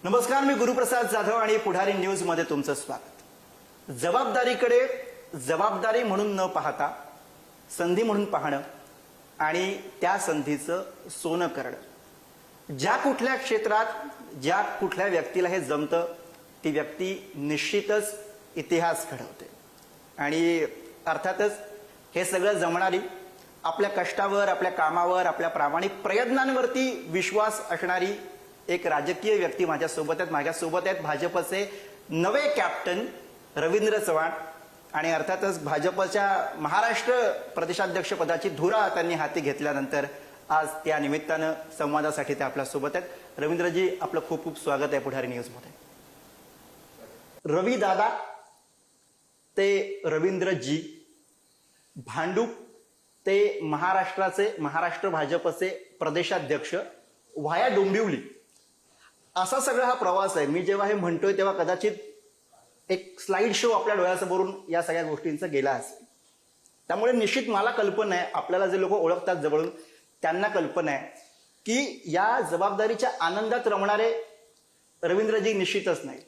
नमस्कार, मी गुरुप्रसाद जाधव आणि पुढारी न्यूज मध्ये तुमचं स्वागत. जबाबदारीकडे जबाबदारी म्हणून न पाहता संधी म्हणून पाहणं आणि त्या संधीचं सोनं करणं. ज्या कुठल्या क्षेत्रात ज्या कुठल्या व्यक्तीला हे जमतं ती व्यक्ती निश्चितच इतिहास घडवते. आणि अर्थातच हे सगळं जमणारी आपल्या कष्टावर, आपल्या कामावर, आपल्या प्रामाणिक प्रयत्नांवरती विश्वास असणारी एक राजकीय व्यक्ती माझ्यासोबत आहेत भाजपचे नवे कॅप्टन रवींद्र चव्हाण. आणि अर्थातच भाजपच्या महाराष्ट्र प्रदेशाध्यक्ष पदाची धुरा त्यांनी हाती घेतल्यानंतर आज त्या निमित्तानं संवादासाठी ते आपल्यासोबत आहेत. रवींद्रजी, आपलं खूप खूप स्वागत आहे पुढारी न्यूज मध्ये. रवी दादा ते रवींद्रजी, भांडूप ते महाराष्ट्र भाजपचे प्रदेशाध्यक्ष व्हाया डोंबिवली, असा सगळा हा प्रवास आहे. मी जेव्हा हे म्हणतोय तेव्हा कदाचित एक स्लाइड शो आपल्या डोळ्यासमोरून या सगळ्या गोष्टींचा गेला असेल. त्यामुळे निश्चित मला कल्पना आहे, आपल्याला जे लोक ओळखतात जवळून त्यांना कल्पना आहे की या जबाबदारीच्या आनंदात रमणारे रवींद्रजी निश्चितच नाही.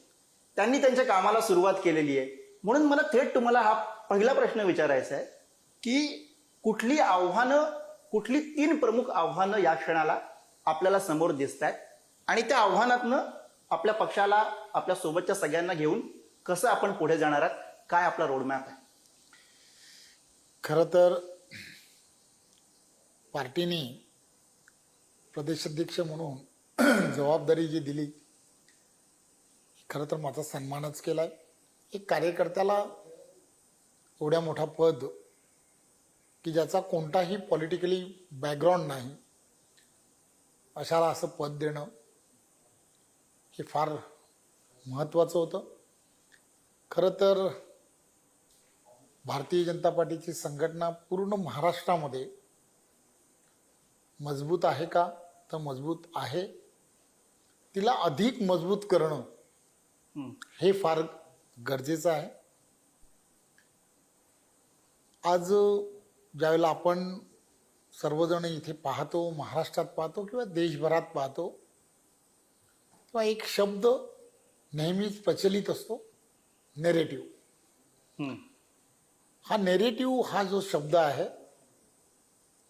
त्यांनी त्यांच्या कामाला सुरुवात केलेली आहे. म्हणून मला थेट तुम्हाला हा पहिला प्रश्न विचारायचा आहे की कुठली 3 प्रमुख आव्हानं या क्षणाला आपल्याला समोर दिसत आहेत आणि त्या आव्हानातनं आपल्या पक्षाला, आपल्या सोबतच्या सगळ्यांना घेऊन कसं आपण पुढे जाणार आहात, काय आपला रोडमॅप आहे? खरं तर पार्टीने प्रदेशाध्यक्ष म्हणून जबाबदारी जी दिली, खरं तर माझा सन्मानच केलाय. एक कार्यकर्त्याला एवढ्या मोठा पद की ज्याचा कोणताही पॉलिटिकली बॅकग्राऊंड नाही अशाला असं पद देणं हे फार महत्त्वाचं होतं. खरं तर भारतीय जनता पार्टीची संघटना पूर्ण महाराष्ट्रामध्ये मजबूत आहे का, तर मजबूत आहे. तिला अधिक मजबूत करणं हे फार गरजेचं आहे. आज ज्यावेळेला आपण सर्वजण इथे पाहतो, महाराष्ट्रात पाहतो किंवा देशभरात पाहतो, तेव्हा एक शब्द नेहमीच प्रचलित असतो, नेरेटिव्ह. हा नेरेटिव्ह हा जो शब्द आहे,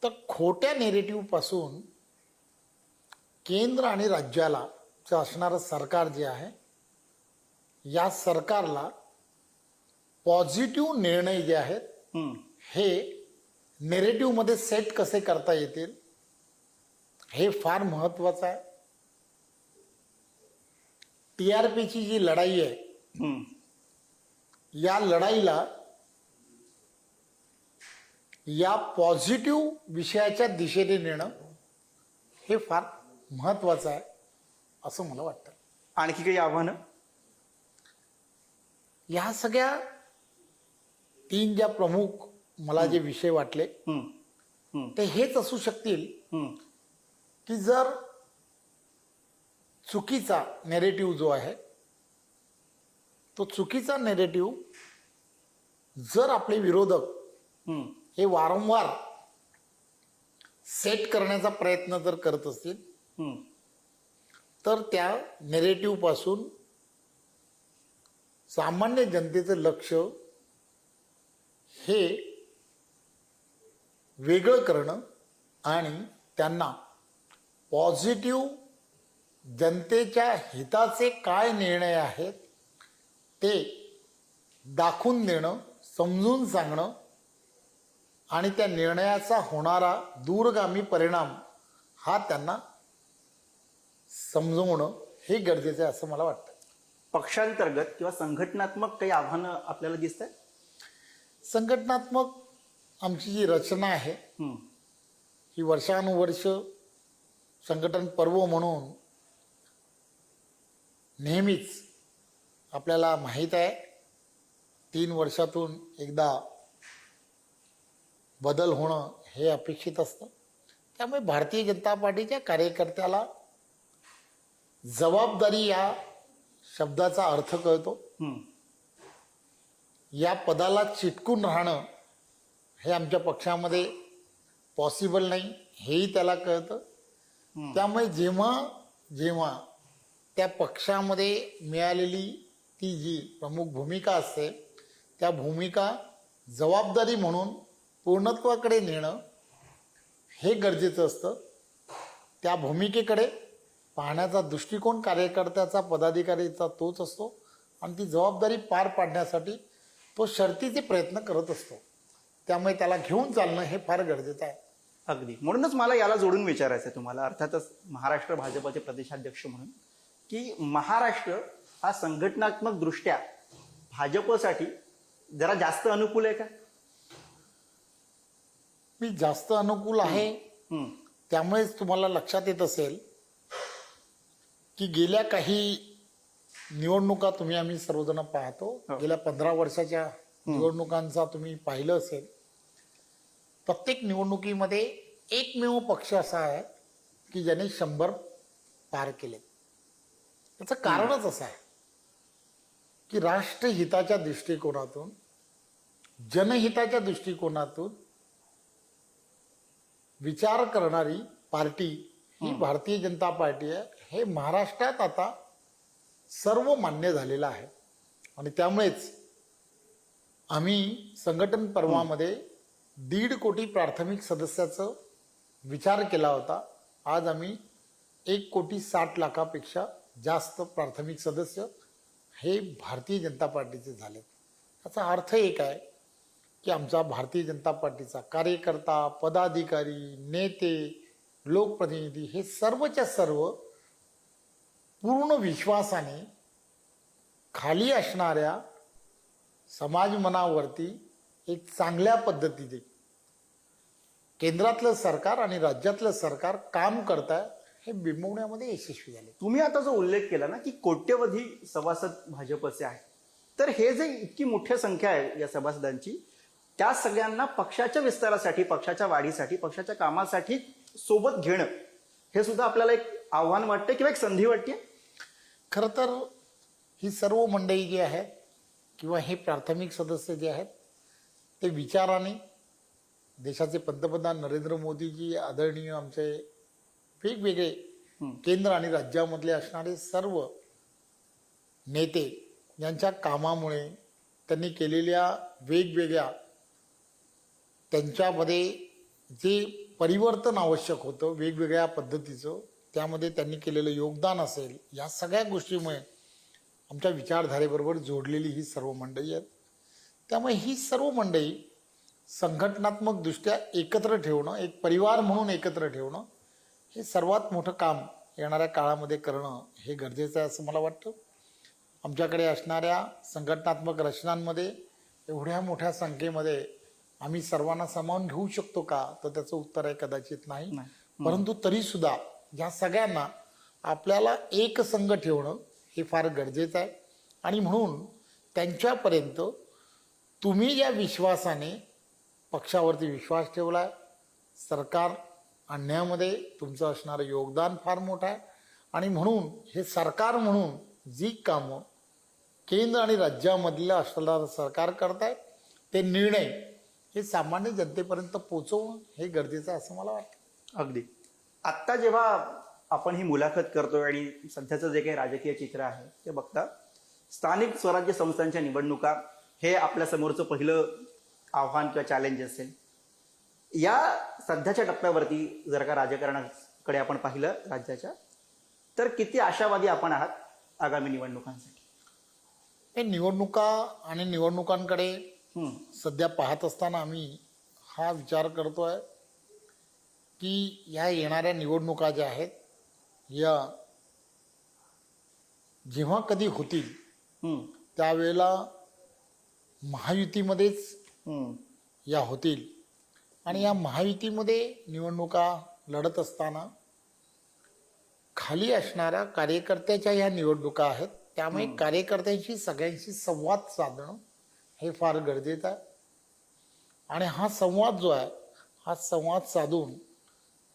तर खोट्या नेरेटिव्ह पासून केंद्र आणि राज्याला असणारं सरकार जे आहे, या सरकारला पॉझिटिव्ह निर्णय जे आहेत हे नेरेटिव्ह मध्ये सेट कसे करता येतील हे फार महत्वाचं आहे. TRPची जी लढाई आहे, या लढाईला या पॉझिटिव्ह विषयाच्या दिशेने नेणं हे फार महत्वाचं आहे असं मला वाटतं. आणखी काही आव्हानं? या सगळ्या 3 ज्या प्रमुख मला जे विषय वाटले ते हेच असू शकतील की जर चुकीचा नेरेटिव्ह जो आहे, तो चुकीचा नेरेटिव्ह जर आपले विरोधक हे वारंवार सेट करण्याचा प्रयत्न जर करत असतील तर त्या नेरेटिव्ह पासून सामान्य जनतेचं लक्ष हे वेगळं करणं आणि त्यांना पॉझिटिव्ह जनतेच्या हिताचे काय निर्णय आहेत ते दाखवून देणं, समजून सांगणं आणि त्या निर्णयाचा होणारा दूरगामी परिणाम हा त्यांना समजवणं हे गरजेचं आहे असं मला वाटतं. पक्षांतर्गत किंवा संघटनात्मक काही आव्हानं आपल्याला दिसत आहेत? संघटनात्मक आमची जी रचना आहे ही वर्षानुवर्ष संघटन पर्व म्हणून नेहमीच आपल्याला माहीत आहे 3 वर्षातून एकदा बदल होणं हे अपेक्षित असतं. त्यामुळे भारतीय जनता पार्टीच्या कार्यकर्त्याला जबाबदारी या शब्दाचा अर्थ कळतो. या पदाला चिटकून राहणं हे आमच्या पक्षामध्ये पॉसिबल नाही हेही त्याला कळतं. त्यामुळे जेव्हा जेव्हा त्या पक्षामध्ये मिळालेली ती जी प्रमुख भूमिका असते त्या भूमिका जबाबदारी म्हणून पूर्णत्वाकडे नेणं हे गरजेचं असतं. त्या भूमिकेकडे पाहण्याचा दृष्टिकोन कार्यकर्त्याचा पदाधिकारीचा तोच असतो आणि ती जबाबदारी पार पाडण्यासाठी तो शर्तीचे प्रयत्न करत असतो. त्यामुळे त्याला घेऊन चालणं हे फार गरजेचं आहे. अगदी. म्हणूनच मला याला जोडून विचारायचं आहे तुम्हाला, अर्थातच महाराष्ट्र भाजपचे प्रदेशाध्यक्ष म्हणून, की महाराष्ट्र हा संघटनात्मक दृष्ट्या भाजपसाठी जरा जास्त अनुकूल आहे का? मी जास्त अनुकूल आहे. त्यामुळेच तुम्हाला लक्षात येत असेल की गेल्या काही निवडणुका आम्ही सर्वजण पाहतो. गेल्या 15 वर्षाच्या निवडणुकांचा तुम्ही पाहिलं असेल. प्रत्येक निवडणुकीमध्ये एकमेव पक्ष असा आहे की ज्याने 100 पार केले. त्याचं कारणच असं आहे की राष्ट्रहिताच्या दृष्टिकोनातून, जनहिताच्या दृष्टिकोनातून विचार करणारी पार्टी ही भारतीय जनता पार्टी आहे. हे महाराष्ट्रात आता सर्व मान्य झालेलं आहे आणि त्यामुळेच आम्ही संघटन पर्वामध्ये 1.5 कोटी प्राथमिक सदस्याचं विचार केला होता. आज आम्ही 1,60,00,000पेक्षा जास्त प्राथमिक सदस्य हे भारतीय जनता पार्टीचे झालेत. याचा अर्थ एक आहे की आमचा भारतीय जनता पार्टीचा कार्यकर्ता, पदाधिकारी, नेते, लोकप्रतिनिधी हे सर्वच्या सर्व पूर्ण विश्वासाने खाली असणाऱ्या समाज मनावरती एक चांगल्या पद्धतीने केंद्रातलं सरकार आणि राज्यातलं सरकार काम करताय हे बिंबवण्यामध्ये यशस्वी झाले. तुम्ही आता जो उल्लेख केला ना की कोट्यवधी सभासद भाजपचे आहेत, तर हे जे इतकी मोठी संख्या आहे या सभासदांची, त्या सगळ्यांना पक्षाच्या विस्तारासाठी, पक्षाच्या वाढीसाठी, पक्षाच्या कामासाठी सोबत घेणं हे सुद्धा आपल्याला एक आव्हान वाटते किंवा एक संधी वाटते. खरं तर ही सर्व मंडळी जी आहेत किंवा हे प्राथमिक सदस्य जे आहेत ते विचाराने देशाचे पंतप्रधान नरेंद्र मोदीजी, आदरणीय आमचे वेगवेगळे केंद्र आणि राज्यामधले असणारे सर्व नेते यांच्या कामामुळे, त्यांनी केलेल्या वेगवेगळ्या त्यांच्यामध्ये जे परिवर्तन आवश्यक होतं वेगवेगळ्या पद्धतीचं, त्यामध्ये त्यांनी केलेलं योगदान असेल, या सगळ्या गोष्टीमुळे आमच्या विचारधारेबरोबर जोडलेली ही सर्व मंडळी आहेत. त्यामुळे ही सर्व मंडळी संघटनात्मक दृष्ट्या एकत्र ठेवणं, एक परिवार म्हणून एकत्र ठेवणं हे सर्वात मोठं काम येणाऱ्या काळामध्ये करणं हे गरजेचं आहे असं मला वाटतं. आमच्याकडे असणाऱ्या संघटनात्मक रचनांमध्ये एवढ्या मोठ्या संख्येमध्ये आम्ही सर्वांना सामावून घेऊ शकतो का, तर त्याचं उत्तर आहे कदाचित नाही. परंतु तरीसुद्धा या सगळ्यांना आपल्याला एक संघ ठेवणं हे फार गरजेचं आहे. आणि म्हणून त्यांच्यापर्यंत तुम्ही ज्या विश्वासाने पक्षावरती विश्वास ठेवला आहे, सरकार आणण्यामध्ये तुमचं असणारं योगदान फार मोठं आहे. आणि म्हणून हे सरकार म्हणून जी कामं केंद्र आणि राज्यामधलं असणारं सरकार करताय ते निर्णय हे सामान्य जनतेपर्यंत पोचवणं हे गरजेचं आहे असं मला वाटतं. अगदी. आत्ता जेव्हा आपण ही मुलाखत करतोय आणि सध्याचं जे काही राजकीय चित्र आहे ते बघता, स्थानिक स्वराज्य संस्थांच्या निवडणुका हे आपल्या समोरचं पहिलं आव्हान किंवा चॅलेंज असेल. या सध्याच्या टप्प्यावरती जर का राजकारणाकडे आपण पाहिलं राज्याच्या, तर किती आशावादी आपण आहात आगामी निवडणुकांसाठी? हे निवडणुका आणि निवडणुकांकडे सध्या पाहत असताना आम्ही हा विचार करतोय की या येणाऱ्या निवडणुका ज्या आहेत या जेव्हा कधी होतील त्यावेळेला महायुतीमध्येच या होतील. आणि या महायुतीमध्ये निवडणुका लढत असताना खाली असणाऱ्या कार्यकर्त्याच्या ह्या निवडणुका आहेत. त्यामुळे कार्यकर्त्यांशी सगळ्यांशी संवाद साधणं हे फार गरजेचं आहे. आणि हा संवाद जो आहे हा संवाद साधून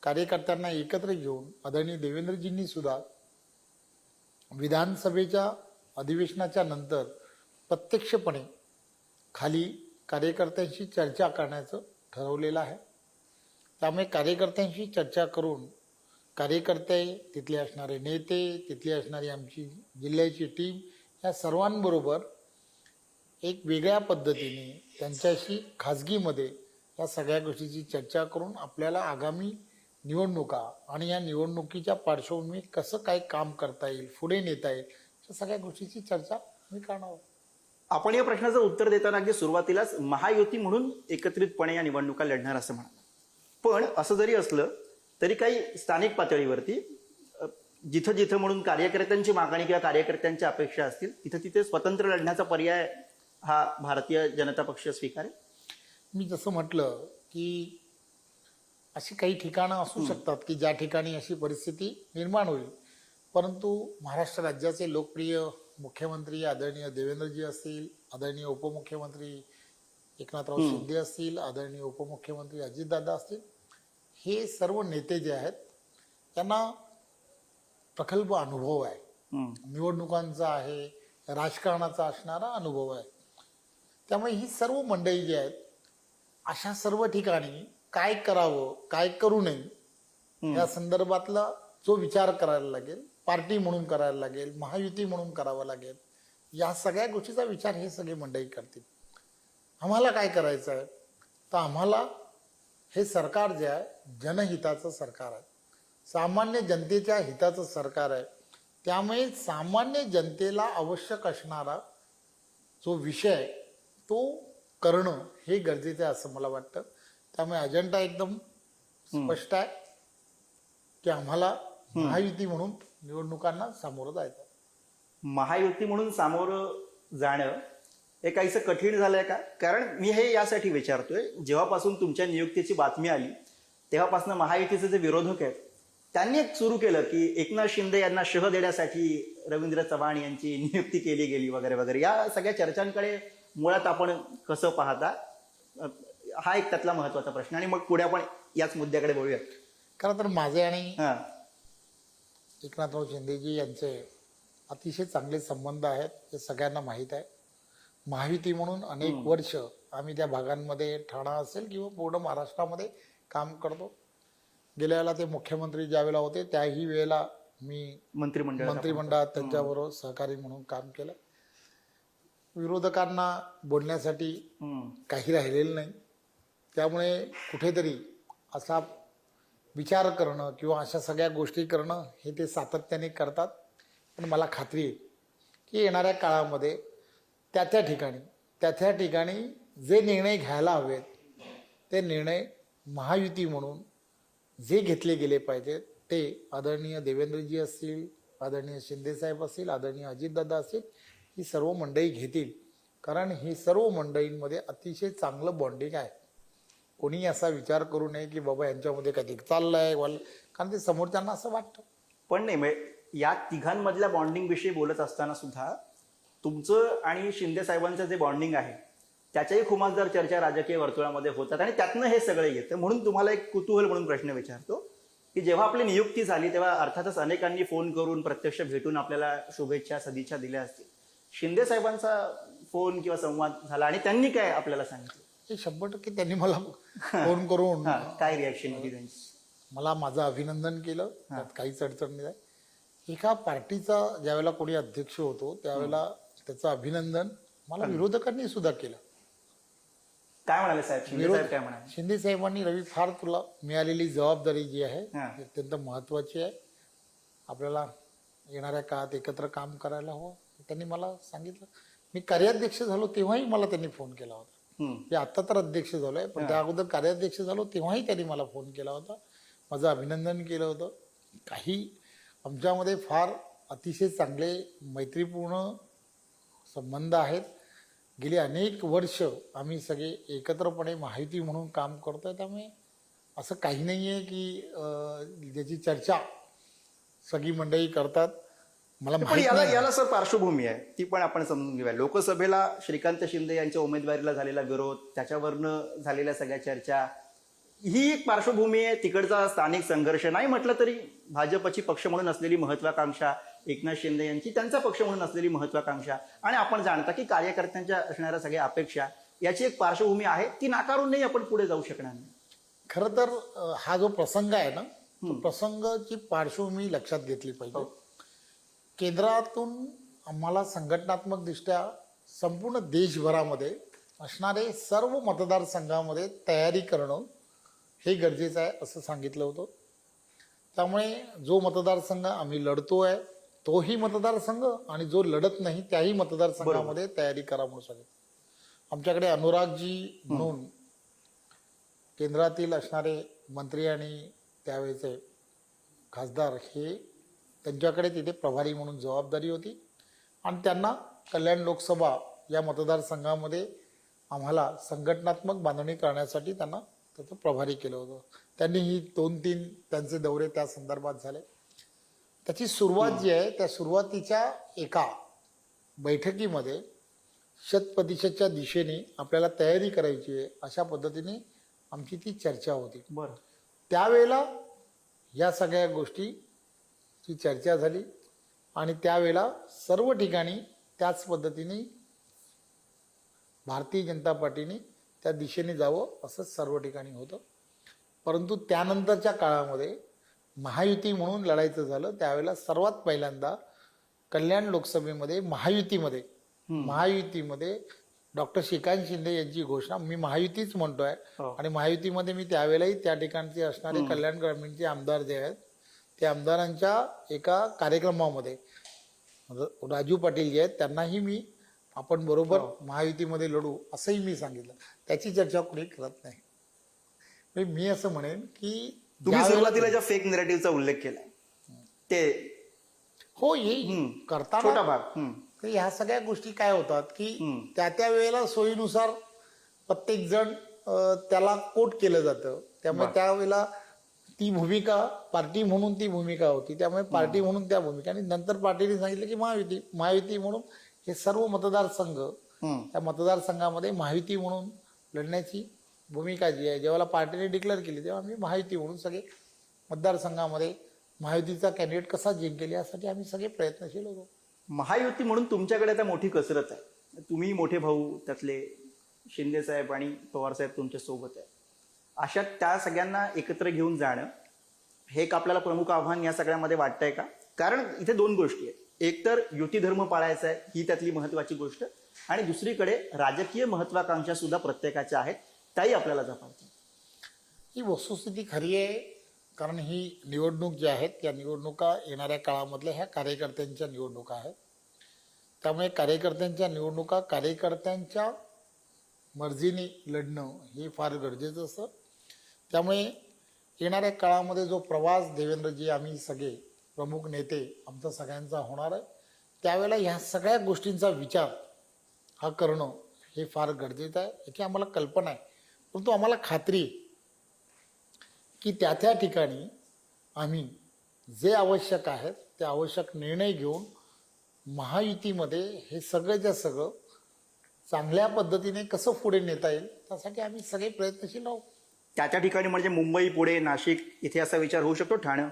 कार्यकर्त्यांना एकत्र घेऊन आदरणीय देवेंद्रजींनी सुद्धा विधानसभेच्या अधिवेशनाच्या नंतर प्रत्यक्षपणे खाली कार्यकर्त्यांशी चर्चा करण्याचं ठरवलेलं आहे. त्यामुळे कार्यकर्त्यांशी चर्चा करून कार्यकर्ते, तिथले असणारे नेते, तिथली असणारी आमची जिल्ह्याची टीम या सर्वांबरोबर एक वेगळ्या पद्धतीने त्यांच्याशी खाजगीमध्ये या सगळ्या गोष्टीची चर्चा करून आपल्याला आगामी निवडणुका आणि या निवडणुकीच्या पार्श्वभूमीत कसं काय काम करता येईल, पुढे नेता येईल, या सगळ्या गोष्टीची चर्चा आम्ही करणार आहोत. आपण या प्रश्नाचं उत्तर देताना अगदी सुरुवातीलाच महायुती म्हणून एकत्रितपणे या निवडणुका लढणार असं म्हणाल. पण असं जरी असलं तरी काही स्थानिक पातळीवरती जिथं जिथं म्हणून कार्यकर्त्यांची मागणी किंवा कार्यकर्त्यांच्या अपेक्षा असतील तिथं तिथे स्वतंत्र लढण्याचा पर्याय हा भारतीय जनता पक्ष स्वीकारेल. मी जसं म्हटलं की अशी काही ठिकाणं असू शकतात की ज्या ठिकाणी अशी परिस्थिती निर्माण होईल, परंतु महाराष्ट्र राज्याचे लोकप्रिय मुख्यमंत्री आदरणीय देवेंद्रजी असतील, आदरणीय उपमुख्यमंत्री एकनाथराव शिंदे असतील, आदरणीय उपमुख्यमंत्री अजितदादा असतील, हे सर्व नेते जे आहेत त्यांना प्रगल्भ अनुभव आहे, निवडणुकांचा आहे, राजकारणाचा असणारा अनुभव आहे. त्यामुळे ही सर्व मंडळी जी आहेत अशा सर्व ठिकाणी काय करावं काय करू नये या संदर्भातला जो विचार करायला लागेल, पार्टी म्हणून करायला लागेल, महायुती म्हणून करावं लागेल, या सगळ्या गोष्टीचा विचार हे सगळे मंडळी करतील. आम्हाला काय करायचं आहे तर आम्हाला हे सरकार जे आहे जनहिताचं सरकार आहे, सामान्य जनतेच्या हिताचं सरकार आहे. त्यामुळे सामान्य जनतेला आवश्यक असणारा जो विषय तो करणं हे गरजेचं आहे असं मला वाटतं. त्यामुळे अजेंडा एकदम स्पष्ट आहे की आम्हाला महायुती म्हणून निवडणुकांना सामोरं जायचं. महायुती म्हणून सामोरं जाणं हे काहीसं कठीण झालंय का? कारण मी हे यासाठी विचारतोय, जेव्हापासून तुमच्या नियुक्तीची बातमी आली तेव्हापासून महायुतीचे जे विरोधक आहेत त्यांनी एक सुरू केलं की एकनाथ शिंदे यांना शह देण्यासाठी रवींद्र चव्हाण यांची नियुक्ती केली गेली वगैरे वगैरे. या सगळ्या चर्चांकडे मुळात आपण कसं पाहता, हा एक त्यातला महत्वाचा प्रश्न. आणि मग पुढे आपण याच मुद्द्याकडे बोलूयात. खरं तर माझे आणि एकनाथराव शिंदेजी यांचे अतिशय चांगले संबंध आहेत हे सगळ्यांना माहीत आहे. महायुती म्हणून अनेक वर्ष आम्ही त्या भागांमध्ये ठाणा असेल किंवा पूर्ण महाराष्ट्रामध्ये काम करतो. गेल्या वेळेला ते मुख्यमंत्री ज्या वेळेला होते त्याही वेळेला मी मंत्रिमंडळात त्यांच्याबरोबर सहकारी म्हणून काम केलं. विरोधकांना बोलण्यासाठी काही राहिलेलं नाही. त्यामुळे कुठेतरी असा विचार करणं किंवा अशा सगळ्या गोष्टी करणं हे ते सातत्याने करतात. पण मला खात्री आहे की येणाऱ्या काळामध्ये त्या ठिकाणी जे निर्णय घ्यायला हवेत ते निर्णय महायुती म्हणून जे घेतले गेले पाहिजेत ते आदरणीय देवेंद्रजी असतील, आदरणीय शिंदेसाहेब असतील, आदरणीय अजितदादा असतील, ही सर्व मंडळी घेतील. कारण ही सर्व मंडळींमध्ये अतिशय चांगलं बॉन्डिंग आहे. कोणी असा विचार करू नये की बाबा यांच्यामध्ये कधी चाललंय, कारण ते समोरच्यांना असं वाटतं. पण नाही, या तिघांमधल्या बॉन्डिंग विषयी बोलत असताना सुद्धा तुमचं आणि शिंदे साहेबांचं जे बॉन्डिंग आहे त्याच्याही खुमासदार चर्चा राजकीय वर्तुळामध्ये होतात आणि त्यातनं हे सगळं येतं. म्हणून तुम्हाला एक कुतूहल म्हणून प्रश्न विचारतो की जेव्हा आपली नियुक्ती झाली तेव्हा अर्थातच अनेकांनी फोन करून प्रत्यक्ष भेटून आपल्याला शुभेच्छा सदिच्छा दिल्या असतील. शिंदे साहेबांचा फोन किंवा संवाद झाला आणि त्यांनी काय आपल्याला सांगितलं? हे 100% त्यांनी मला फोन करून काय रिॲक्शन होती त्यांची? मला माझं अभिनंदन केलं. त्यात काहीच अडचण नाही. एका पार्टीचा ज्यावेळेला कोणी अध्यक्ष होतो त्यावेळेला त्याचं अभिनंदन मला विरोधकांनी सुद्धा केलं. काय म्हणाले साहेब? शिंदे साहेब काय म्हणाले? शिंदे साहेबांनी रवी फार तुला मिळालेली जबाबदारी जी आहे ती अत्यंत महत्वाची आहे. आपल्याला येणाऱ्या काळात एकत्र काम करायला हवं त्यांनी मला सांगितलं. मी कार्याध्यक्ष झालो तेव्हाही मला त्यांनी फोन केला होता. मी आता तर अध्यक्ष झालोय पण त्या अगोदर कार्याध्यक्ष झालो तेव्हाही त्यांनी मला फोन केला होता, माझं अभिनंदन केलं होतं. काही आमच्यामध्ये फार अतिशय चांगले मैत्रीपूर्ण संबंध आहेत. गेली अनेक वर्ष आम्ही सगळे एकत्रपणे महायुती म्हणून काम करतोय. त्यामुळे असं काही नाही आहे की ज्याची चर्चा सगळी मंडळी करतात. मला पण याला सर पार्श्वभूमी आहे, ती पण आपण समजून घेऊया. लोकसभेला श्रीकांत शिंदे यांच्या उमेदवारीला झालेला विरोध, त्याच्यावरनं झालेल्या सगळ्या चर्चा, ही एक पार्श्वभूमी आहे. तिकडचा स्थानिक संघर्ष नाही म्हटलं तरी भाजपची पक्ष म्हणून असलेली महत्वाकांक्षा, एकनाथ शिंदे यांची त्यांचा पक्ष म्हणून असलेली महत्वाकांक्षा, आणि आपण जाणता की कार्यकर्त्यांच्या असणाऱ्या सगळ्या अपेक्षा, याची एक पार्श्वभूमी आहे. ती नाकारून नाही आपण पुढे जाऊ शकणार नाही. खरं तर हा जो प्रसंग आहे ना तो प्रसंगाची पार्श्वभूमी लक्षात घेतली पाहिजे. केंद्रातून आम्हाला संघटनात्मक दृष्ट्या संपूर्ण देशभरामध्ये असणारे सर्व मतदारसंघामध्ये तयारी करणं हे गरजेचं आहे असं सांगितलं होतं. त्यामुळे जो मतदारसंघ आम्ही लढतो आहे तोही मतदारसंघ आणि जो लढत नाही त्याही मतदारसंघामध्ये तयारी करा म्हणून सांगितलं. आमच्याकडे अनुरागजी म्हणून केंद्रातील असणारे मंत्री आणि त्यावेळेचे खासदार हे त्यांच्याकडे तिथे प्रभारी म्हणून जबाबदारी होती आणि त्यांना कल्याण लोकसभा या मतदारसंघामध्ये आम्हाला संघटनात्मक बांधणी करण्यासाठी त्यांना त्याचं प्रभारी केलं होतं. त्यांनी ही 2-3 त्यांचे दौरे त्या संदर्भात झाले. त्याची सुरुवात जी आहे त्या सुरुवातीच्या एका बैठकीमध्ये 100% दिशेने आपल्याला तयारी करायची आहे अशा पद्धतीने आमची ती चर्चा होती. बरं. त्यावेळेला या सगळ्या गोष्टीची चर्चा झाली आणि त्यावेळेला सर्व ठिकाणी त्याच पद्धतीने भारतीय जनता पार्टीने त्या दिशेने जावं असं सर्व ठिकाणी होतं. परंतु त्यानंतरच्या काळामध्ये महायुती म्हणून लढायचं झालं त्यावेळेला सर्वात पहिल्यांदा कल्याण लोकसभेमध्ये महायुतीमध्ये डॉक्टर श्रीकांत शिंदे यांची घोषणा, मी महायुतीच म्हणतोय आणि महायुतीमध्ये मी त्यावेळेलाही त्या ठिकाणचे असणारे कल्याण ग्रामीणचे आमदार जे आहेत त्या आमदारांच्या एका कार्यक्रमामध्ये राजू पाटील जे आहेत त्यांनाही मी आपण बरोबर महायुतीमध्ये लढू असंही मी सांगितलं. त्याची चर्चा कोणी करत नाही. म्हणजे मी असं म्हणेन की तुम्ही सुरुवातीला ज्या फेक नरेटिव्हचा उल्लेख केला ते हो येईल करताना छोटा भाग. तर ह्या सगळ्या गोष्टी काय होतात की त्या वेळेला सोयीनुसार प्रत्येक जण त्याला कोट केलं जातं. त्यामुळे त्यावेळेला ती भूमिका पार्टी म्हणून ती भूमिका होती. त्यामुळे पार्टी म्हणून त्या भूमिका आणि नंतर पार्टीने सांगितलं की महायुती म्हणून हे सर्व मतदारसंघ त्या मतदारसंघामध्ये महायुती म्हणून लढण्याची भूमिका जी आहे जेव्हा पार्टीने डिक्लेअर केली तेव्हा आम्ही महायुती म्हणून सगळे मतदारसंघामध्ये महायुतीचा कॅन्डिडेट कसा जिंकेल यासाठी आम्ही सगळे प्रयत्नशील होतो. महायुती म्हणून तुमच्याकडे आता मोठी कसरत आहे. तुम्ही मोठे भाऊ त्यातले शिंदे साहेब आणि पवार साहेब तुमच्या सोबत आहे. अशा त्या सगळ्यांना एकत्र घेऊन जाणं हे एक आपल्याला प्रमुख आव्हान या सगळ्यामध्ये वाटतंय का? कारण इथे 2 गोष्टी आहेत. एक तर युती धर्म पाळायचा आहे ही त्यातली महत्वाची गोष्ट आणि दुसरीकडे राजकीय महत्वाकांक्षा सुद्धा प्रत्येकाच्या आहेत त्याही आपल्याला जपायच्या. ही वस्तुस्थिती खरी आहे. कारण ही निवडणूक जी आहेत या निवडणुका येणाऱ्या काळामधल्या ह्या कार्यकर्त्यांच्या निवडणुका आहेत. त्यामुळे कार्यकर्त्यांच्या निवडणुका कार्यकर्त्यांच्या मर्जीने लढणं हे फार गरजेचं असतं. त्यामुळे येणाऱ्या काळामध्ये जो प्रवास देवेंद्रजी आम्ही सगळे प्रमुख नेते आमचा सगळ्यांचा होणार आहे त्यावेळेला ह्या सगळ्या गोष्टींचा विचार हा करणं हे फार गरजेचं आहे. याची आम्हाला कल्पना आहे. परंतु आम्हाला खात्री आहे की त्या ठिकाणी आम्ही जे आवश्यक आहेत ते आवश्यक निर्णय घेऊन महायुतीमध्ये हे सगळंच्या सगळं चांगल्या पद्धतीने कसं पुढे नेता येईल त्यासाठी आम्ही सगळे प्रयत्नशील आहोत. त्या ठिकाणी म्हणजे मुंबई, पुणे, नाशिक इथे असा विचार होऊ शकतो. ठाणे,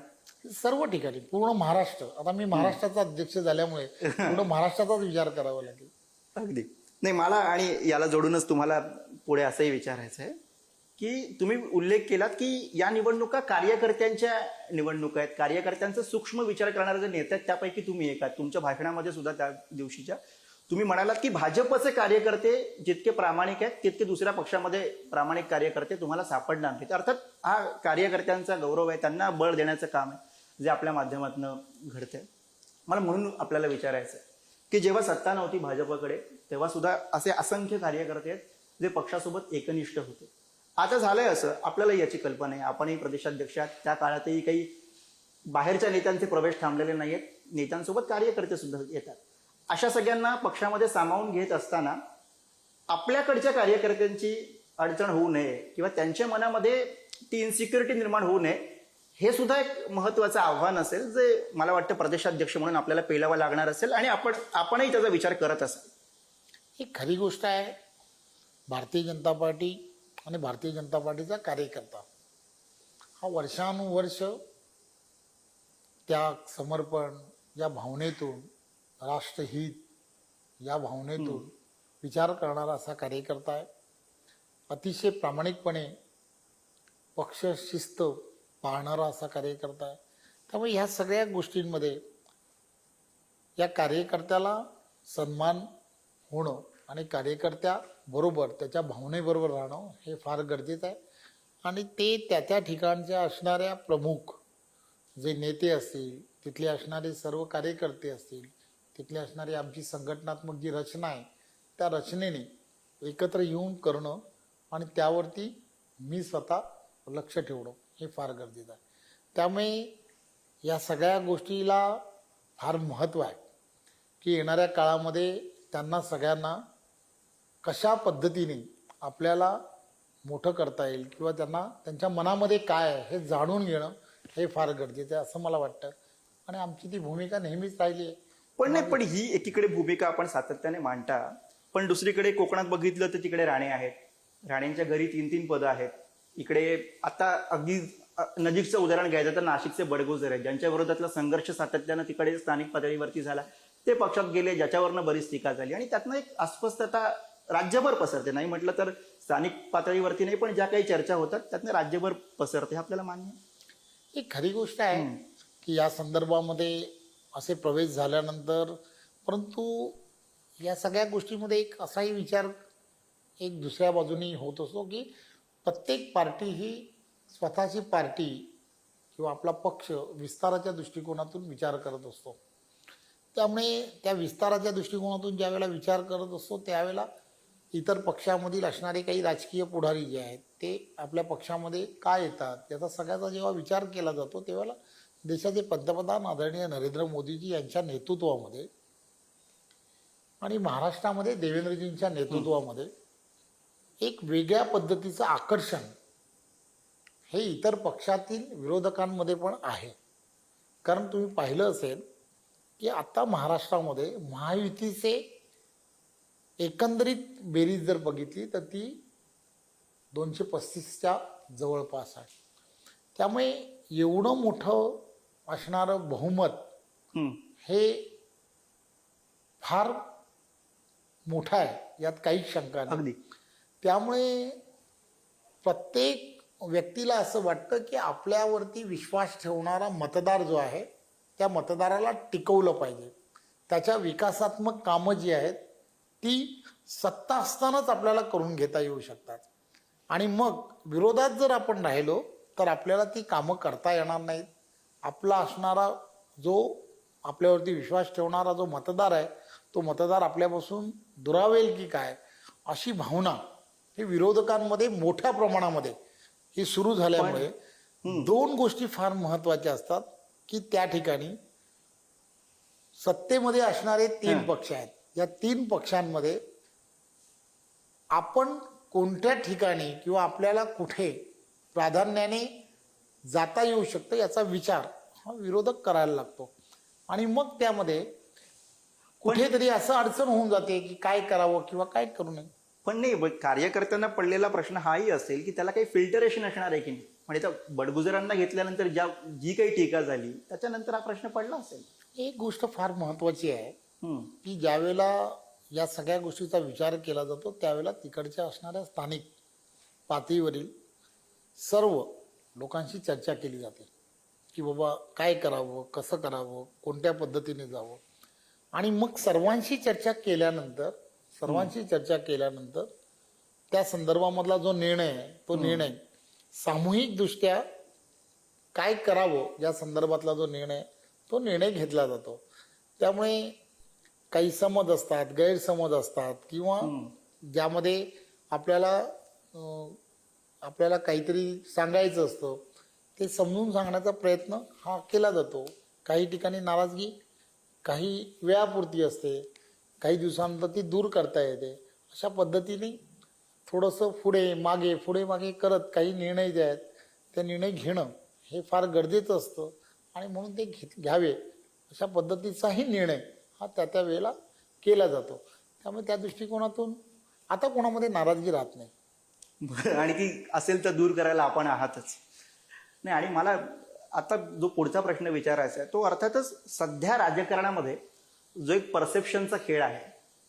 सर्व ठिकाणी पूर्ण महाराष्ट्र. आता मी महाराष्ट्राचा अध्यक्ष झाल्यामुळे पूर्ण महाराष्ट्राचाच विचार करावा लागेल. अगदी नाही. मला आणि याला जोडूनच तुम्हाला पुढे असंही विचारायचं आहे की तुम्ही उल्लेख केलात की या निवडणुका कार्यकर्त्यांच्या निवडणुका आहेत. कार्यकर्त्यांचा सूक्ष्म विचार करणारे जे नेते आहेत त्यापैकी तुम्ही एक आहात. तुमच्या भाषणामध्ये सुद्धा त्या दिवशीच्या तुम्ही म्हणालात की भाजपचे कार्यकर्ते जितके प्रामाणिक आहेत तितके दुसऱ्या पक्षामध्ये प्रामाणिक कार्यकर्ते तुम्हाला सापडणार नाहीत. अर्थात हा कार्यकर्त्यांचा गौरव आहे. त्यांना बळ देण्याचं काम आहे जे आपल्या माध्यमातून घडतंय. मला म्हणून आपल्याला विचारायचं आहे की जेव्हा सत्ता नव्हती भाजपकडे तेव्हा सुद्धा असे असंख्य कार्यकर्ते आहेत जे पक्षासोबत एकनिष्ठ होते. आता झालंय असं, आपल्याला याची कल्पना आहे. आपणही प्रदेशाध्यक्ष आहात. त्या काळातही काही बाहेरच्या नेत्यांचे प्रवेश थांबलेले नाहीयेत. नेत्यांसोबत कार्यकर्ते सुद्धा येतात. अशा सगळ्यांना पक्षामध्ये सामावून घेत असताना आपल्याकडच्या कार्यकर्त्यांची अडचण होऊ नये किंवा त्यांच्या मनामध्ये ती इन्सिक्युरिटी निर्माण होऊ नये हे सुद्धा एक महत्वाचं आव्हान असेल जे मला वाटतं प्रदेशाध्यक्ष म्हणून आपल्याला पेलावं लागणार असेल आणि आपणही त्याचा विचार करत असाल. ही खरी गोष्ट आहे. भारतीय जनता पार्टी आणि भारतीय जनता पार्टीचा कार्यकर्ता हा वर्षानुवर्ष त्या समर्पण या भावनेतून राष्ट्रहित या भावनेतून विचार करणारा असा कार्यकर्ता आहे. अतिशय प्रामाणिकपणे पक्ष शिस्त पाहणारा असा कार्यकर्ता आहे. त्यामुळे ह्या सगळ्या गोष्टींमध्ये या कार्यकर्त्याला सन्मान होणं आणि कार्यकर्त्याबरोबर त्याच्या भावनेबरोबर राहणं हे फार गरजेचं आहे. आणि ते त्या ठिकाणच्या असणाऱ्या प्रमुख जे नेते असतील, तिथले असणारे सर्व कार्यकर्ते असतील, तिथले असणारी आमची संघटनात्मक जी रचना आहे त्या रचनेने एकत्र येऊन करणं आणि त्यावरती मी स्वतः लक्ष ठेवणं हे फार गरजेचं आहे. त्यामुळे या सगळ्या गोष्टीला फार महत्त्व आहे की येणाऱ्या काळामध्ये त्यांना सगळ्यांना कशा पद्धतीने आपल्याला मोठं करता येईल किंवा त्यांना त्यांच्या मनामध्ये काय आहे हे जाणून घेणं हे फार गरजेचं आहे असं मला वाटतं. आणि आमची ती भूमिका नेहमीच राहिली आहे. पण ही एकीकडे भूमिका आपण सातत्याने मांडता, पण दुसरीकडे कोकणात बघितलं तर तिकडे राणे आहेत, राणेंच्या घरी 3-3 पदं आहेत. इकडे आता अगदी नजीकचं उदाहरण घ्यायचं तर नाशिकचे बडगुजर आहेत, ज्यांच्या विरोधातला संघर्ष सातत्यानं तिकडे स्थानिक पातळीवरती झाला, ते पक्षात गेले, ज्याच्यावरनं बरीच टीका झाली आणि त्यातनं एक अस्वस्थता राज्यभर पसरते. नाही म्हटलं तर स्थानिक पातळीवरती नाही, पण ज्या काही चर्चा होतात त्यातनं राज्यभर पसरते. हे आपल्याला मान्य आहे. ही खरी गोष्ट आहे की या संदर्भामध्ये असे प्रवेश झाल्यानंतर, परंतु या सगळ्या गोष्टीमध्ये एक असाही विचार एक दुसऱ्या बाजूनी होत असतो की प्रत्येक पार्टी ही स्वतःची पार्टी किंवा आपला पक्ष विस्ताराच्या दृष्टिकोनातून विचार करत असतो. त्यामुळे त्या विस्ताराच्या दृष्टिकोनातून ज्यावेळेला विचार करत असतो त्यावेळेला इतर पक्षामधील असणारे काही राजकीय पुढारी जे आहेत ते आपल्या पक्षामध्ये का येतात याचा सगळ्याचा जेव्हा विचार केला जातो तेव्हा देशाचे पंतप्रधान आदरणीय नरेंद्र मोदीजी यांच्या नेतृत्वामध्ये आणि महाराष्ट्रामध्ये देवेंद्रजींच्या नेतृत्वामध्ये एक वेगळ्या पद्धतीचं आकर्षण हे इतर पक्षातील विरोधकांमध्ये पण आहे. कारण तुम्ही पाहिलं असेल की आता महाराष्ट्रामध्ये महायुतीचे एकंदरीत बेरीज जर बघितली तर ती 235च्या जवळपास आहे. त्यामुळे एवढं मोठं असणारं बहुमत हे फार मोठं आहे, यात काहीच शंका नाही. अगदी. त्यामुळे प्रत्येक व्यक्तीला असं वाटतं की आपल्यावरती विश्वास ठेवणारा मतदार जो आहे त्या मतदाराला टिकवलं पाहिजे. त्याच्या विकासात्मक कामं जी आहेत ती सत्ता असतानाच आपल्याला करून घेता येऊ शकतात. आणि मग विरोधात जर आपण राहिलो तर आपल्याला ती कामं करता येणार नाहीत. आपला असणारा जो आपल्यावरती विश्वास ठेवणारा जो मतदार आहे तो मतदार आपल्यापासून दुरावेल की काय अशी भावना ही विरोधकांमध्ये मोठ्या प्रमाणामध्ये ही सुरू झाल्यामुळे दोन गोष्टी फार महत्त्वाच्या असतात की त्या ठिकाणी सत्तेमध्ये असणारे 3 पक्ष आहेत. या 3 पक्षांमध्ये आपण कोणत्या ठिकाणी किंवा आपल्याला कुठे प्राधान्याने जाता येऊ शकतं याचा विचार हा विरोधक करायला लागतो. आणि मग त्यामध्ये कुठेतरी असं अडचण होऊन जाते की काय करावं किंवा काय करू नये. पण नाही, कार्यकर्त्यांना पडलेला प्रश्न हाही असेल की त्याला काही फिल्टरेशन असणार आहे की नाही. म्हणजे त्या बडगुजरांना घेतल्यानंतर जी काही टीका झाली त्याच्यानंतर हा प्रश्न पडला असेल. एक गोष्ट फार महत्वाची आहे की ज्यावेळेला या सगळ्या गोष्टीचा विचार केला जातो त्यावेळेला तिकडच्या असणाऱ्या स्थानिक पातळीवरील सर्व लोकांशी चर्चा केली जाते की बाबा काय करावं, कसं करावं, कोणत्या पद्धतीने जावं. आणि मग सर्वांशी चर्चा केल्यानंतर त्या संदर्भामधला जो निर्णय आहे तो निर्णय सामूहिकदृष्ट्या काय करावं या संदर्भातला जो निर्णय तो निर्णय घेतला जातो. त्यामुळे काही समज असतात, गैरसमज असतात किंवा ज्यामध्ये आपल्याला काहीतरी सांगायचं असतं ते समजून सांगण्याचा प्रयत्न हा केला जातो. काही ठिकाणी नाराजगी काही वेळापुरती असते, काही दिवसानंतर ती दूर करता येते. अशा पद्धतीने थोडंसं पुढे मागे करत काही निर्णय जे आहेत ते निर्णय घेणं हे फार गरजेचं असतं. आणि म्हणून ते घ्यावे अशा पद्धतीचाही निर्णय हा त्या वेळेला केला जातो. त्यामुळे त्या दृष्टिकोनातून आता कोणामध्ये नाराजगी राहत नाही. आणि ती असेल तर दूर करायला आपण आहातच. नाही, आणि मला आता जो पुढचा प्रश्न विचारायचा आहे तो अर्थातच सध्या राजकारणामध्ये जो एक परसेप्शनचा खेळ आहे,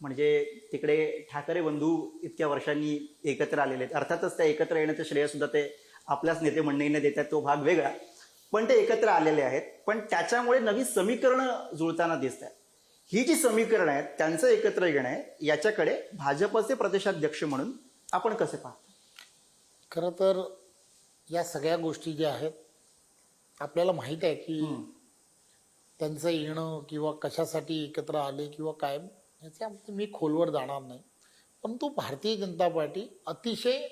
म्हणजे तिकडे ठाकरे बंधू इतक्या वर्षांनी एकत्र आलेले आहेत. अर्थातच त्या एकत्र येण्याचं श्रेय सुद्धा ते आपल्याच नेते मंडळीने देतात तो भाग वेगळा, पण ते एकत्र आलेले आहेत. पण त्याच्यामुळे नवी समीकरणं जुळताना दिसत आहेत. ही जी समीकरणं आहेत त्यांचं एकत्र येणं आहे, याच्याकडे भाजपचे प्रदेशाध्यक्ष म्हणून आपण कसे पाहतो? खरं तर या सगळ्या गोष्टी ज्या आहेत आपल्याला माहीत आहे की त्यांचं येणं किंवा कशासाठी एकत्र आले किंवा काय याच्यामध्ये मी खोलवर जाणार नाही. परंतु भारतीय जनता पार्टी अतिशय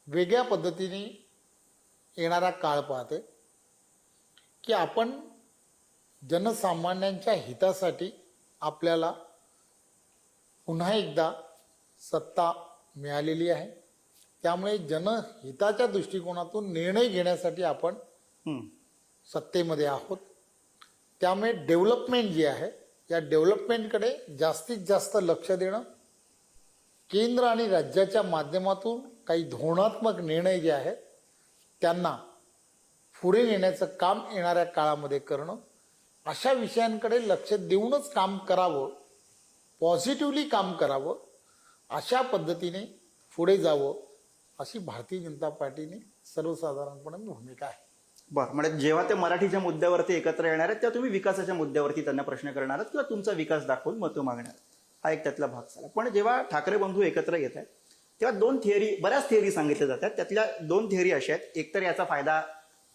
वेगळ्या पद्धतीने येणारा काळ पाहते की आपण जनसामान्यांच्या हितासाठी आपल्याला पुन्हा एकदा सत्ता मिळालेली आहे. त्यामुळे जनहिताच्या दृष्टिकोनातून निर्णय घेण्यासाठी आपण सत्तेमध्ये आहोत. त्यामुळे डेव्हलपमेंट जी आहे या डेव्हलपमेंटकडे जास्तीत जास्त लक्ष देणं, केंद्र आणि राज्याच्या माध्यमातून काही धोरणात्मक निर्णय जे आहेत त्यांना पुढे नेण्याचं काम येणाऱ्या काळामध्ये करणं, अशा विषयांकडे लक्ष देऊनच काम करावं, पॉझिटिव्हली काम करावं, अशा पद्धतीने पुढे जावं, अशी भारतीय जनता पार्टीने सर्वसाधारणपणे भूमिका आहे. बरं, म्हणजे जेव्हा ते मराठीच्या मुद्द्यावरती एकत्र येणार आहेत तेव्हा तुम्ही विकासाच्या मुद्द्यावरती त्यांना प्रश्न करणार आहात किंवा तुमचा विकास दाखवून मतं मागणार, हा एक त्यातला भाग झाला. पण जेव्हा ठाकरे बंधू एकत्र येत आहेत तेव्हा बऱ्याच थिअरी सांगितल्या जातात. त्यातल्या 2 थिअरी अशा आहेत. एकतर याचा फायदा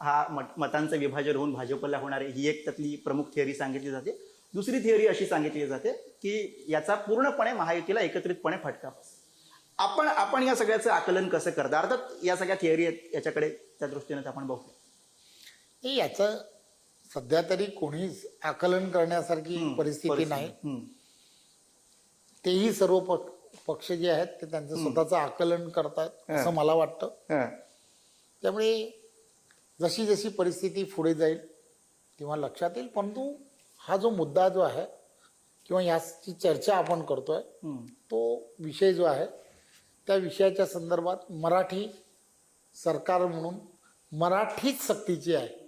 हा मतांचं विभाजन होऊन भाजपला होणार आहे, ही एक त्यातली प्रमुख थिअरी सांगितली जाते. दुसरी थिअरी अशी सांगितली जाते की याचा पूर्णपणे महायुतीला एकत्रितपणे फटका बसेल. आपण या सगळ्याचं आकलन कसं करता? अर्थात या सगळ्या थिअरी आहेत, याच्याकडे त्या दृष्टीने आपण बघूया. हे याचं सध्या तरी कोणीच आकलन करण्यासारखी परिस्थिती नाही. तेही सर्व पक्ष जे आहेत ते त्यांचं स्वतःचं आकलन करतात असं मला वाटतं. त्यामुळे जशी जशी परिस्थिती पुढे जाईल तेव्हा लक्षात येईल. परंतु हा जो मुद्दा जो आहे किंवा याची चर्चा आपण करतोय तो विषय जो आहे त्या विषयाच्या संदर्भात मराठी सरकार म्हणून मराठीच सक्तीची आहे.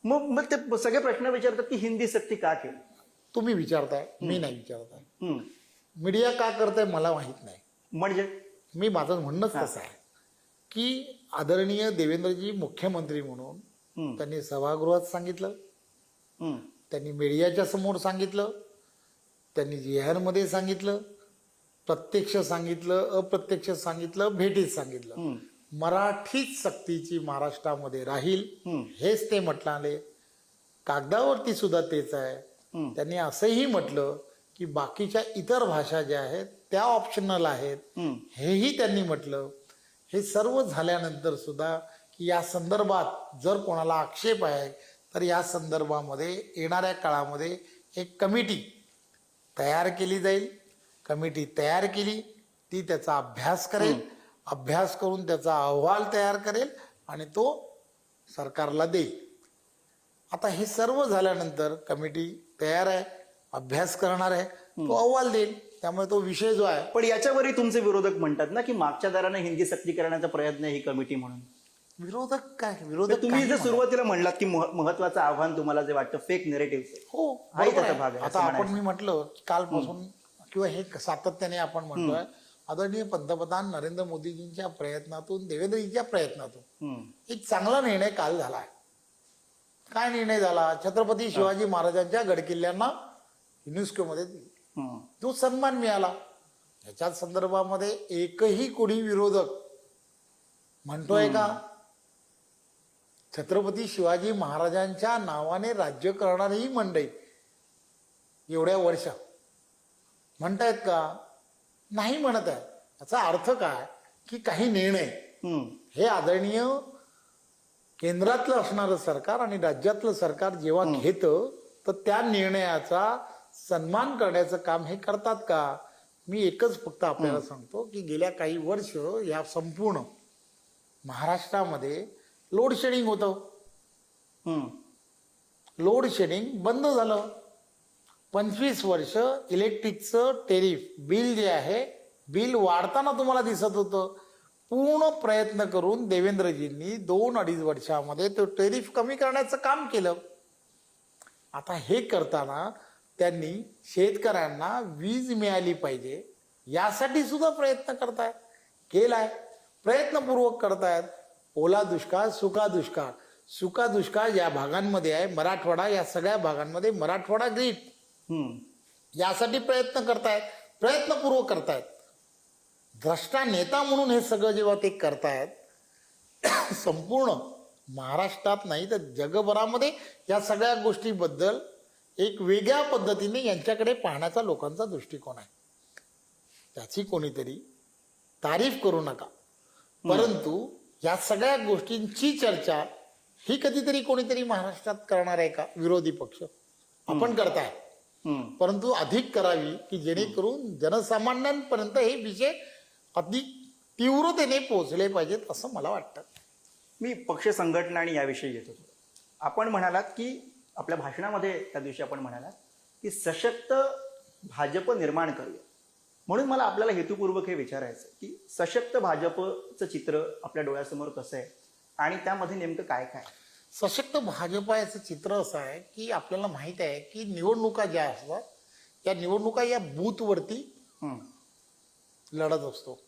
मग ते सगळे प्रश्न विचारतात की हिंदी सक्ती का केली? तुम्ही विचारताय, मी नाही विचारताय. मीडिया का करताय मला माहित नाही. म्हणजे मी माझं म्हणणंच तसं आहे की आदरणीय देवेंद्रजी मुख्यमंत्री म्हणून त्यांनी सभागृहात सांगितलं, त्यांनी मीडियाच्या समोर सांगितलं, त्यांनी JR मध्ये सांगितलं, प्रत्यक्ष सांगितलं, अप्रत्यक्ष सांगितलं, भेटीत सांगितलं, मराठीच सक्तीची महाराष्ट्रामध्ये राहील हेच ते म्हटले. कागदावरती सुद्धा तेच आहे. त्यांनी असंही म्हटलं की बाकीच्या इतर भाषा ज्या आहेत त्या ऑप्शनल आहेत, हेही त्यांनी म्हटलं. हे सर्व झाल्यानंतर सुद्धा की या संदर्भात जर कोणाला आक्षेप आहे तर या संदर्भामध्ये येणाऱ्या काळामध्ये एक कमिटी तयार केली जाईल. कमिटी तयार केली, ती त्याचा अभ्यास करेल, अभ्यास करून त्याचा अहवाल तयार करेल आणि तो सरकारला देईल. आता हे सर्व झाल्यानंतर कमिटी तयार आहे, अभ्यास करणार आहे, तो अहवाल देईल. त्यामुळे तो विषय जो आहे. पण याच्यावरही तुमचे विरोधक म्हणतात ना की मागच्या दाराने हिंदी सक्ती करण्याचा प्रयत्न आहे ही कमिटी म्हणून. विरोधक काय? विरोधक तुम्ही जे सुरुवातीला म्हणलात की महत्वाचं आव्हान तुम्हाला जे वाटतं फेक नेरेटिव्ह, हो हाही बरोबर त्याचा आहे. भाग आहे आता आपण मी म्हटलं की कालपासून किंवा हे सातत्याने आपण म्हणतोय आदरणीय पंतप्रधान नरेंद्र मोदीजींच्या प्रयत्नातून, देवेंद्रजींच्या प्रयत्नातून एक चांगला निर्णय काल झाला आहे. काय निर्णय झाला? छत्रपती शिवाजी महाराजांच्या गडकिल्ल्यांना युनेस्कोमध्ये जो सन्मान मिळाला. याच्या संदर्भामध्ये एकही कोणी विरोधक म्हणतोय का? छत्रपती शिवाजी महाराजांच्या नावाने राज्य करणारी मंडळी एवढ्या वर्ष म्हणतायत का? नाही म्हणत आहे. याचा अर्थ काय की काही निर्णय हे आदरणीय केंद्रातलं असणारं सरकार आणि राज्यातलं सरकार जेव्हा घेतं तर त्या निर्णयाचा सन्मान करण्याचं काम हे करतात का? मी एकच फक्त आपल्याला सांगतो की गेल्या काही वर्ष या संपूर्ण महाराष्ट्रामध्ये लोड शेडिंग होतं. लोड शेडिंग बंद झालं. 25 वर्ष इलेक्ट्रिकचं टेरिफ बिल जे आहे, बिल वाढताना तुम्हाला दिसत होतं. पूर्ण प्रयत्न करून देवेंद्रजींनी 2-2.5 वर्षामध्ये तो टेरिफ कमी करण्याचं काम केलं. आता हे करताना त्यांनी शेतकऱ्यांना वीज मिळाली पाहिजे यासाठी सुद्धा प्रयत्न करतायत, केलाय, प्रयत्नपूर्वक करतायत. ओला दुष्काळ, सुका दुष्काळ. सुका दुष्काळ या भागांमध्ये आहे, मराठवाडा, या सगळ्या भागांमध्ये मराठवाडा ग्रीड हम्म. यासाठी प्रयत्न करतायत, प्रयत्नपूर्वक करतायत. द्रष्टा नेता म्हणून हे सगळं जेव्हा ते करतायत संपूर्ण महाराष्ट्रात नाही तर जगभरामध्ये या सगळ्या गोष्टीबद्दल एक वेगळ्या पद्धतीने यांच्याकडे पाहण्याचा लोकांचा दृष्टिकोन आहे. त्याची कोणीतरी तारीफ करू नका, परंतु या सगळ्या गोष्टींची चर्चा ही कधीतरी कोणीतरी महाराष्ट्रात करणार आहे का? विरोधी पक्ष आपण करताय, परंतु अधिक करावी की जेणेकरून जनसामान्यांपर्यंत हे विषय अधिक तीव्रतेने पोहोचले पाहिजेत असं मला वाटतं. मी पक्ष संघटना आणि याविषयी येत होतो. आपण म्हणालात की आपल्या भाषणामध्ये त्या दिवशी आपण म्हणालात की सशक्त भाजप निर्माण करूया. म्हणून मला आपल्याला हेतुपूर्वक हे विचारायचं की सशक्त भाजपचं चित्र आपल्या डोळ्यासमोर कसं आहे आणि त्यामध्ये नेमकं काय काय? सशक्त भाजपा याचं चित्र असं आहे की आपल्याला माहित आहे की निवडणुका ज्या असतात त्या निवडणुका या बूथवरती लढत असतो.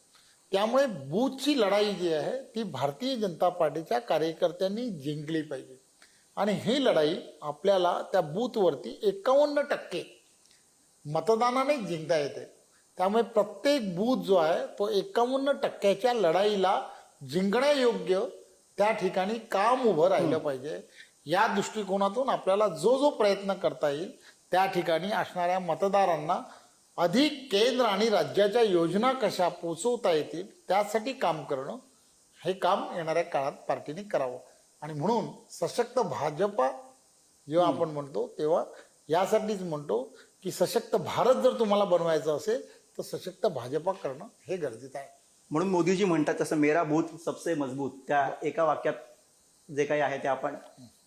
त्यामुळे बूथची लढाई जी आहे ती भारतीय जनता पार्टीच्या कार्यकर्त्यांनी जिंकली पाहिजे. आणि ही लढाई आपल्याला त्या बूथवरती 51% मतदानाने जिंकता येते. त्यामुळे प्रत्येक बूथ जो आहे तो 51%च्या लढाईला जिंकण्यायोग्य त्या ठिकाणी काम उभं राहिलं पाहिजे. या दृष्टिकोनातून आपल्याला जो जो प्रयत्न करता येईल त्या ठिकाणी असणाऱ्या मतदारांना अधिक केंद्र आणि राज्याच्या योजना कशा पोचवता येतील त्यासाठी काम करणं, हे काम येणाऱ्या काळात पार्टीने करावं. आणि म्हणून सशक्त भाजपा जेव्हा आपण म्हणतो तेव्हा यासाठीच म्हणतो की सशक्त भारत जर तुम्हाला बनवायचं असेल तर सशक्त भाजपा करणं हे गरजेचं आहे. म्हणून मोदीजी म्हणतात तसं मेरा बूथ सबसे मजबूत, त्या एका वाक्यात जे काही आहे ते आपण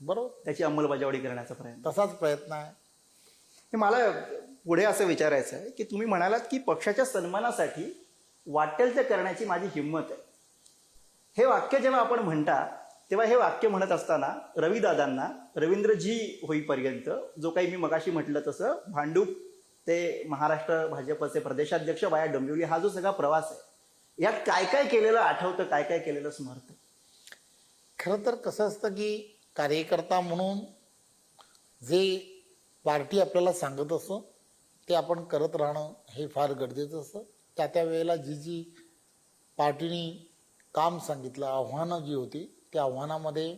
बरोबर त्याची अंमलबजावणी करण्याचा प्रयत्न. तसाच प्रयत्न आहे. हे मला पुढे असं विचारायचं आहे की तुम्ही म्हणालात की पक्षाच्या सन्मानासाठी वाटेल ते करण्याची माझी हिंमत आहे. हे वाक्य जेव्हा आपण म्हणता तेव्हा हे वाक्य म्हणत असताना रविदादांना रवींद्रजी होईपर्यंत जो काही मी मगाशी म्हटलं तसं भांडूप ते महाराष्ट्र भाजपचे प्रदेशाध्यक्ष वाया डोंबिवली हा जो सगळा प्रवास आहे यात काय काय केलेलं आठवतं, काय काय केलेलं स्मरतं? खरं तर कसं असतं की कार्यकर्ता म्हणून जे पार्टी आपल्याला सांगत असतं ते आपण करत राहणं हे फार गरजेचं असतं. त्या त्या वेळेला जी पार्टीने काम सांगितलं, आव्हानं जी होती त्या आव्हानामध्ये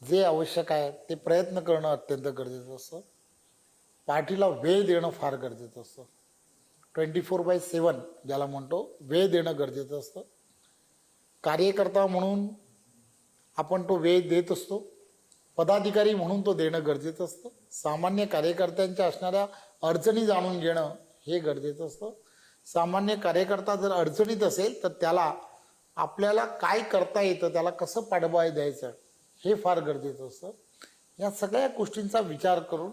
जे आवश्यक आहे ते प्रयत्न करणं अत्यंत गरजेचं असतं. पार्टीला वेळ देणं फार गरजेचं असतं. 24/7 ज्याला म्हणतो वेळ देणं गरजेचं असतं. कार्यकर्ता म्हणून आपण तो वेळ देत असतो, पदाधिकारी म्हणून तो देणं गरजेचं असतं. सामान्य कार्यकर्त्यांच्या असणाऱ्या अडचणी जाणून घेणं हे गरजेचं असतं. सामान्य कार्यकर्ता जर अडचणीत असेल तर त्याला आपल्याला काय करता येतं, त्याला कसं पाठबळ द्यायचं हे फार गरजेचं असतं. या सगळ्या गोष्टींचा विचार करून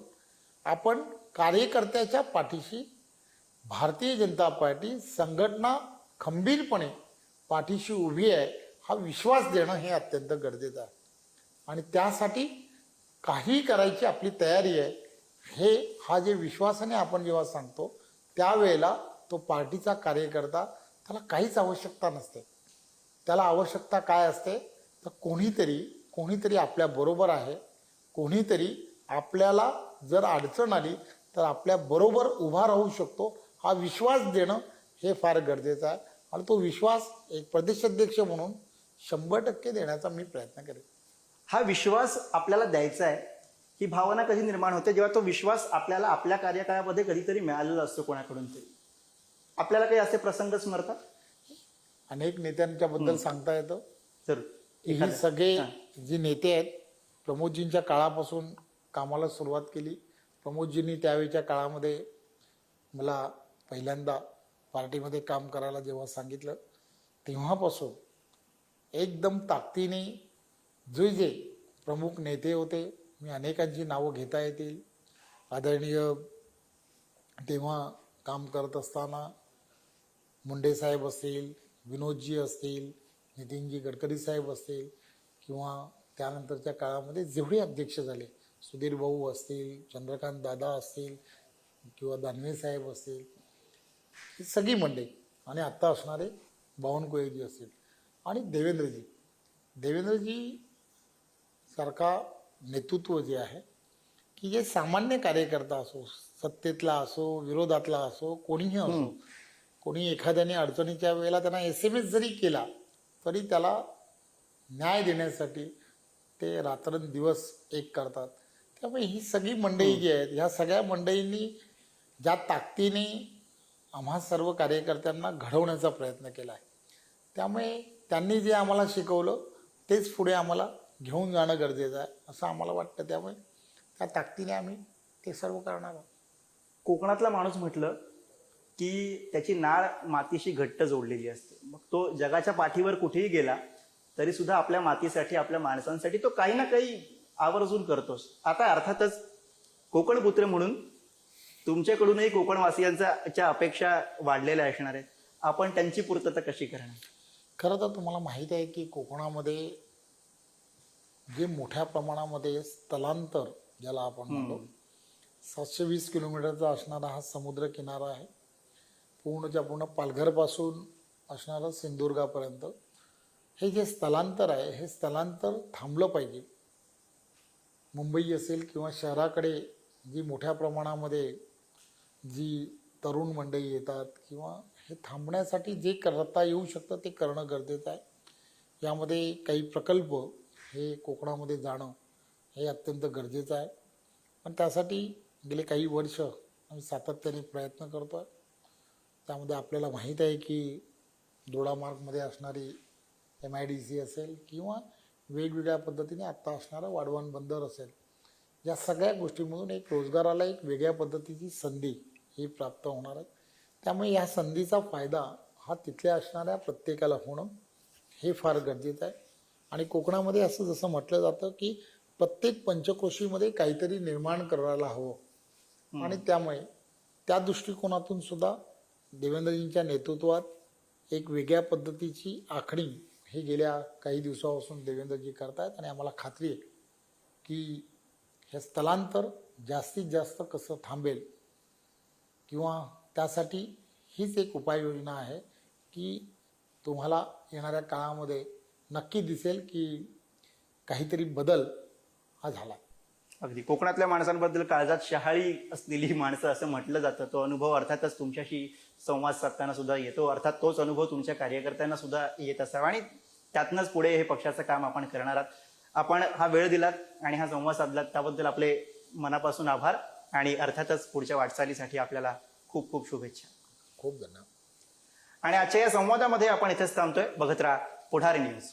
आपण कार्यकर्त्याच्या पाठीशी भारतीय जनता पार्टी संघटना खंबीरपणे पाठीशी उभी आहे हा विश्वास देणं हे अत्यंत गरजेचं आहे. आणि त्यासाठी काही करायची आपली तयारी आहे हे हा जे विश्वासाने आपण जेव्हा सांगतो त्यावेळेला तो पार्टीचा कार्यकर्ता त्याला काहीच आवश्यकता नसते. त्याला आवश्यकता काय असते तर कोणीतरी आपल्या बरोबर आहे, कोणीतरी आपल्याला जर अडचण आली तर आपल्या बरोबर उभा राहू शकतो हा विश्वास देणं हे फार गरजेचं आहे. आणि तो विश्वास एक प्रदेशाध्यक्ष म्हणून 100% देण्याचा मी प्रयत्न करेन. हा विश्वास आपल्याला द्यायचा आहे ही भावना कधी निर्माण होते जेव्हा तो विश्वास आपल्याला आपल्या कार्यकाळामध्ये कधीतरी मिळालेला असतो कोणाकडून तरी. आपल्याला काही असे प्रसंग स्मरतात? अनेक नेत्यांच्या बद्दल सांगता येतं. जरूर. ही सगळे जी नेते आहेत प्रमोदजींच्या काळापासून कामाला सुरुवात केली. प्रमोदजींनी त्यावेळच्या काळामध्ये मला पहिल्यांदा पार्टीमध्ये काम करायला जेव्हा सांगितलं तेव्हापासून एकदम ताकदीने जे प्रमुख नेते होते, मी अनेकांची नावं घेता येतील, आदरणीय तेव्हा काम करत असताना मुंडे साहेब असतील, विनोदजी असतील, नितीनजी गडकरी साहेब असतील, किंवा त्यानंतरच्या काळामध्ये जेवढे अध्यक्ष झाले सुधीर भाऊ असतील, चंद्रकांत दादा असतील किंवा दानवे साहेब असतील, ही सगळी मंडळी, आणि आत्ता असणारे बावनकुळेजी असतील आणि देवेंद्रजी, देवेंद्रजी सारखा नेतृत्व जे आहे की जे सामान्य कार्यकर्ता असो, सत्तेतला असो, विरोधातला असो, कोणीही असो, कोणी एखाद्याने अडचणीच्या वेळेला त्यांना SMS जरी केला तरी त्याला न्याय देण्यासाठी ते रात्रंदिवस एक करतात. त्यामुळे ही सगळी मंडळी जी आहेत, ह्या सगळ्या मंडळींनी ज्या ताकदीने आम्हा सर्व कार्यकर्त्यांना घडवण्याचा प्रयत्न केला आहे, त्यामुळे त्यांनी जे आम्हाला शिकवलं तेच पुढे आम्हाला घेऊन जाणं गरजेचं आहे असं आम्हाला वाटतं. त्यामुळे त्या ताकदीने आम्ही ते सर्व करणार आहोत. कोकणातला माणूस म्हटलं की त्याची नाळ मातीशी घट्ट जोडलेली असते. मग तो जगाच्या पाठीवर कुठेही गेला तरी सुद्धा आपल्या मातीसाठी, आपल्या माणसांसाठी तो काही ना काही आवर्जून करतोस. आता अर्थातच कोकणपुत्र म्हणून तुमच्याकडूनही कोकणवासियांच्या अपेक्षा वाढलेल्या असणार आहेत. आपण त्यांची पूर्तता कशी करणार? खरं तर तुम्हाला माहीत आहे की कोकणामध्ये जे मोठ्या प्रमाणामध्ये स्थलांतर ज्याला आपण म्हणतो, 720 किलोमीटरचा असणारा हा समुद्र किनारा आहे. पूर्णच्या पूर्ण पालघरपासून असणारं सिंधुदुर्गापर्यंत हे जे स्थलांतर आहे, हे स्थलांतर थांबलं पाहिजे. मुंबई असेल किंवा शहराकडे जी मोठ्या प्रमाणामध्ये जी तरुण मंडळी येतात किंवा हे थांबण्यासाठी जे करता येऊ शकतं ते करणं गरजेचं आहे. यामध्ये काही प्रकल्प हे कोकणामध्ये जाणं हे अत्यंत गरजेचं आहे. पण त्यासाठी गेले काही वर्ष आम्ही सातत्याने प्रयत्न करतो आहे. त्यामध्ये आपल्याला माहीत आहे की दोडामार्गमध्ये असणारी MIDC असेल किंवा वेगवेगळ्या पद्धतीने आत्ता असणारं वाढवण बंदर असेल, या सगळ्या गोष्टींमधून एक रोजगाराला एक वेगळ्या पद्धतीची संधी ही प्राप्त होणार आहे. त्यामुळे या संधीचा फायदा हा तिथल्या असणाऱ्या प्रत्येकाला होणं हे फार गरजेचं आहे. आणि कोकणामध्ये असं जसं म्हटलं जातं की प्रत्येक पंचक्रोशीमध्ये काहीतरी निर्माण करायला हवं, आणि त्यामुळे त्या दृष्टिकोनातून सुद्धा देवेंद्रजींच्या नेतृत्वात एक वेगळ्या पद्धतीची आखणी हे गेल्या काही दिवसापासून देवेंद्रजी करतायत. आणि आम्हाला खात्री आहे की हे स्थलांतर जास्तीत जास्त कसं थांबेल किंवा त्यासाठी हीच एक उपाययोजना आहे की तुम्हाला येणाऱ्या काळामध्ये नक्की दिसेल की काहीतरी बदल हा झाला. अगदी कोकणातल्या माणसांबद्दल काळजात शहाळी असलेली माणसं असं म्हटलं जातं. तो अनुभव अर्थातच तुमच्याशी संवाद साधताना सुद्धा येतो. अर्थात तोच अनुभव तुमच्या कार्यकर्त्यांना सुद्धा येत असावा आणि त्यातनंच पुढे हे पक्षाचं काम आपण करणार आहात. आपण हा वेळ दिलात आणि हा संवाद साधलात त्याबद्दल आपले मनापासून आभार आणि अर्थातच पुढच्या वाटचालीसाठी आपल्याला खूप खूप शुभेच्छा. खूप धन्यवाद. आणि आजच्या या संवादामध्ये आपण इथेच थांबतोय. बघत राहा पुढारी न्यूज.